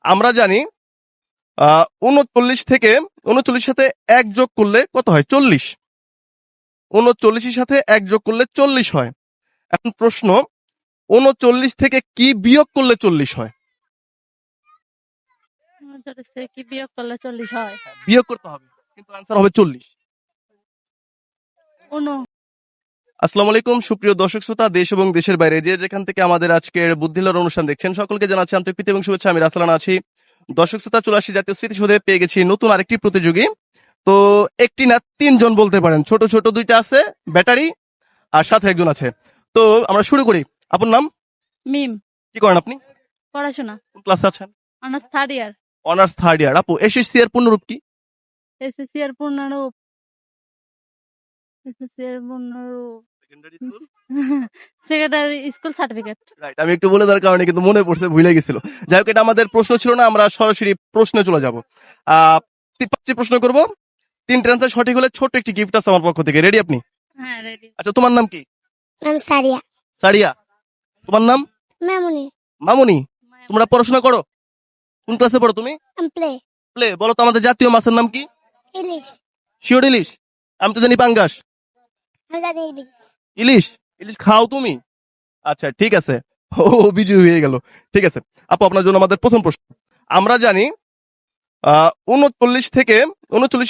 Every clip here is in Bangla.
আমরা জানি 39 সাথে 1 যোগ করলে কত হয়? 40। 39 সাথে 1 যোগ করলে 40 হয়। এখন প্রশ্ন, 39 থেকে কি বিয়োগ করলে 40 হয়? 39 থেকে কি বিয়োগ করলে 40 হয়? বিয়োগ করতে হবে, কিন্তু आंसर হবে 40। আসসালামু আলাইকুম সুপ্রিয় দর্শক শ্রোতা, দেশ এবং দেশের বাইরে যে যেখান থেকে আমাদের আজকের বুদ্ধিলর অনুষ্ঠান দেখছেন, সকলকে জানাচ্ছি আন্তরিক প্রীতি এবং শুভেচ্ছা। আমি রাসেলান আছি। দর্শক শ্রোতা, চলে আসি জাতীয় স্মৃতিসৌধে, পেয়ে গেছি নতুন আরেকটি প্রতিযোগী। তো একটি না, তিনজন বলতে পারেন, ছোট ছোট দুইটা আছে, ব্যাটারি, আর সাথে একজন আছে। তো আমরা শুরু করি। আপনার নাম? মিম। কি করেন আপনি? পড়াশোনা। কোন ক্লাসে আছেন? অনার্স 3rd ইয়ার। অনার্স 3rd ইয়ার। আপু, এসএসসি এর পূর্ণরূপ কি? এসএসসি এর পূর্ণরূপ এসএসসি এর পূর্ণরূপ সেকেন্ডারি স্কুল সার্টিফিকেট। রাইট, আমি একটু বলে দেওয়ার কারণে কিন্তু মনে পড়ছে, ভুলে গেছিল। যাই হোক, এটা আমাদের প্রশ্ন ছিল না, আমরা সরাসরি প্রশ্নে চলে যাব। 5টি প্রশ্ন করব, 3টে অ্যান্সার সঠিক হলে ছোট একটি গিফট আছে আমার পক্ষ থেকে। রেডি আপনি? হ্যাঁ, রেডি। আচ্ছা, তোমার নাম কি? নাম সারিয়া। সারিয়া। তোমার নাম? মামুনি। মামুনি। তোমরা পড়াশোনা করো? কোন ক্লাসে পড়ো তুমি? প্লে। প্লে। বলো তো আমাদের জাতীয় মাছের নাম কি? ইলিশ। শিওর ইলিশ? আমি তো জানি পাঙ্গাস। আমি জানি ইলিশ। ইলিশ? ইলিশ খাও তুমি? আচ্ছা, ঠিক আছে। ও, বিজয় হয়ে গেল। ঠিক আছে আপু, আপনার জন্য আমাদের প্রথম প্রশ্ন। আমরা জানি 39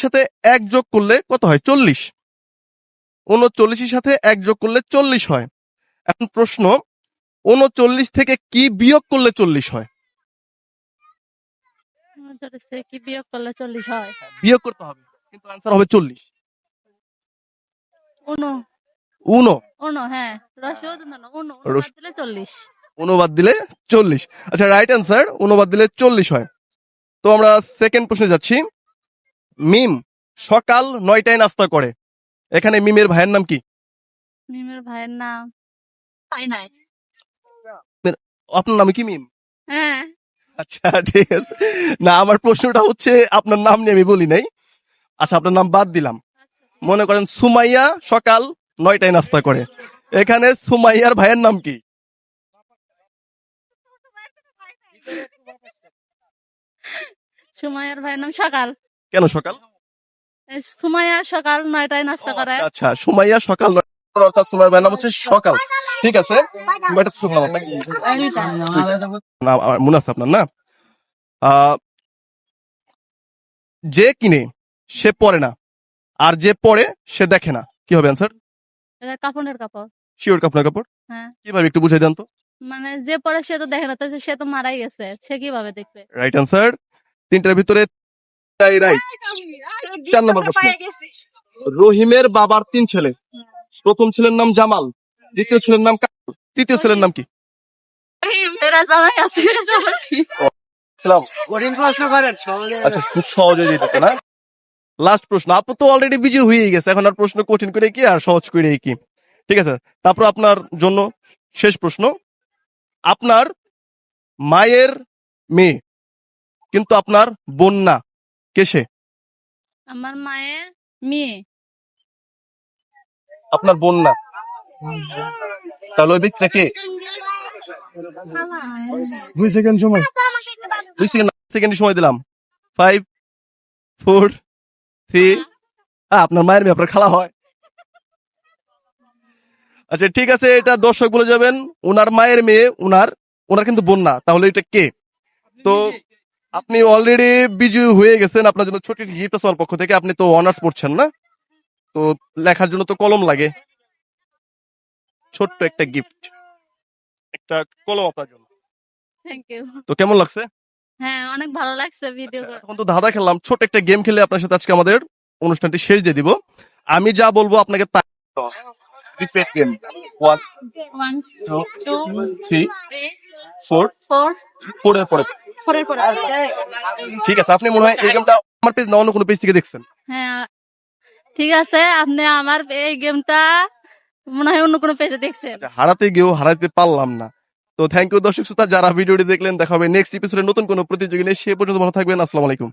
সাথে 1 যোগ করলে কত হয়? 40। 39 সাথে 1 যোগ করলে 40 হয়। এখন প্রশ্ন, 39 থেকে কি বিয়োগ করলে 40 হয়? 39 থেকে কি বিয়োগ করলে 40 হয়? বিয়োগ করতে হবে, কিন্তু आंसर হবে 40। উনো। উনো। হ্যাঁ, রসিও তো না, উনো রস- বাদ দিলে 40। অনুবাদ দিলে 40। আচ্ছা, রাইট অ্যান্সার, অনুবাদ দিলে 40 হয়। তো আমরা সেকেন্ড প্রশ্নে যাচ্ছি। মিম সকাল 9টায় নাস্তা করে, এখানে মিমের ভাইয়ের নাম কি? মিমের ভাইয়ের নাম ফাইনাইস। আপনার নাম কি মিম? হ্যাঁ। আচ্ছা, ঠিক আছে। না, আমার প্রশ্নটা হচ্ছে আপনার নাম নিয়ে আমি বলি নাই। আচ্ছা, আপনার নাম বাদ দিলাম। মনে করেন সুমাইয়া সকাল 9টায় নাস্তা করে, এখানে সুমাইয়ার ভাইয়ের নাম কি? সুমাইয়ার ভাইয়ের নাম সকাল। কেন সকাল? সুমাইয়া সকাল 9টায় নাস্তা করে। আচ্ছা, সুমাইয়া সকাল 9টায়, অর্থাৎ সুমাইয়ার ভাইয়ের নাম হচ্ছে সকাল। ঠিক আছে, এটা শুনলাম আপনাকে। না, আমার মনে আছে আপনার না। যে কিনে সে পরে না, আর যে পরে সে দেখে না, কি হবে অ্যান্সার? এটা কাপড়ের কাপড়। শিওর কাপড় কাপড়? হ্যাঁ। কিভাবে একটু বুঝাই দেন তো। মানে যে পরে সে তো দেখে না, তো সে তো মারাই গেছে, সে কিভাবে দেখবে? Right answer. 3টার ভিতরে তাই রাইট। 4 নম্বর প্রশ্ন। রহিমের বাবার 3 ছেলে, প্রথম ছেলের নাম জামাল, দ্বিতীয় ছেলের নাম কামাল, তৃতীয় ছেলের নাম কি? মেরা জামাই আছে। আচ্ছা, খুব সহজে যেতেছে না। লাস্ট প্রশ্ন। আপু তো অলরেডি বিজি হয়ে গেছে, এখন আর প্রশ্ন কঠিন করে কি আর সহজ করে কি। ঠিক আছে, তারপর আপনার জন্য শেষ প্রশ্ন। আপনার মায়ের মেয়ে, কিন্তু আপনার বোন না, কে সে? আমার মায়ের মেয়ে। আপনার বোন না, তাহলে ওই ব্যক্তিটা কে? 2 সেকেন্ড সময়। 2 সেকেন্ড সময় দিলাম। 5, 4, 3। আপনার মায়ের মেয়ে আপনার খালা হয়। আচ্ছা, ঠিক আছে, এটা দর্শক বলে যাবেন। ওনার মায়ের মেয়ে, ওনার কিন্তু বোন না, তাহলে এটা কে? তো আপনি অলরেডি বিজি হয়ে গেছেন, আপনার জন্য ছোট গিফট আছে আমার পক্ষ থেকে। আপনি তো অনার্স পড়ছেন না, তো লেখার জন্য তো কলম লাগে, ছোট্ট একটা গিফট, একটা কলম আপনার জন্য। Thank you. তো কেমন লাগছে? হ্যাঁ, অনেক ভালো লাগছে ভিডিও। এখন তো ধাঁধা খেললাম, ছোট একটা গেম খেলে আপনার সাথে আজকে আমাদের অনুষ্ঠানটি শেষ দিয়ে দিব। আমি যা বলবো আপনাকে তা রিপিট গেম। 1, 1 2, 2 3, 3 4, 4 4 এর পরে। 4 এর পরে। ঠিক আছে, আপনি মনে হয় এই গেমটা আমার পেজ না অন্য কোনো পেজ থেকে দেখছেন। হ্যাঁ, ঠিক আছে, আপনি আমার এই গেমটা মনে হয় অন্য কোনো পেজে দেখছেন। হারাতে গিয়েও হারাতে পারলাম না। তো থ্যাংক ইউ দর্শক শ্রোতা, যারা ভিডিওটি দেখলেন। দেখা হবে নেক্সট এপিসোডে নতুন কোনো প্রতিযোগী নিয়ে। সে পর্যন্ত ভালো থাকবেন। আসসালামু আলাইকুম।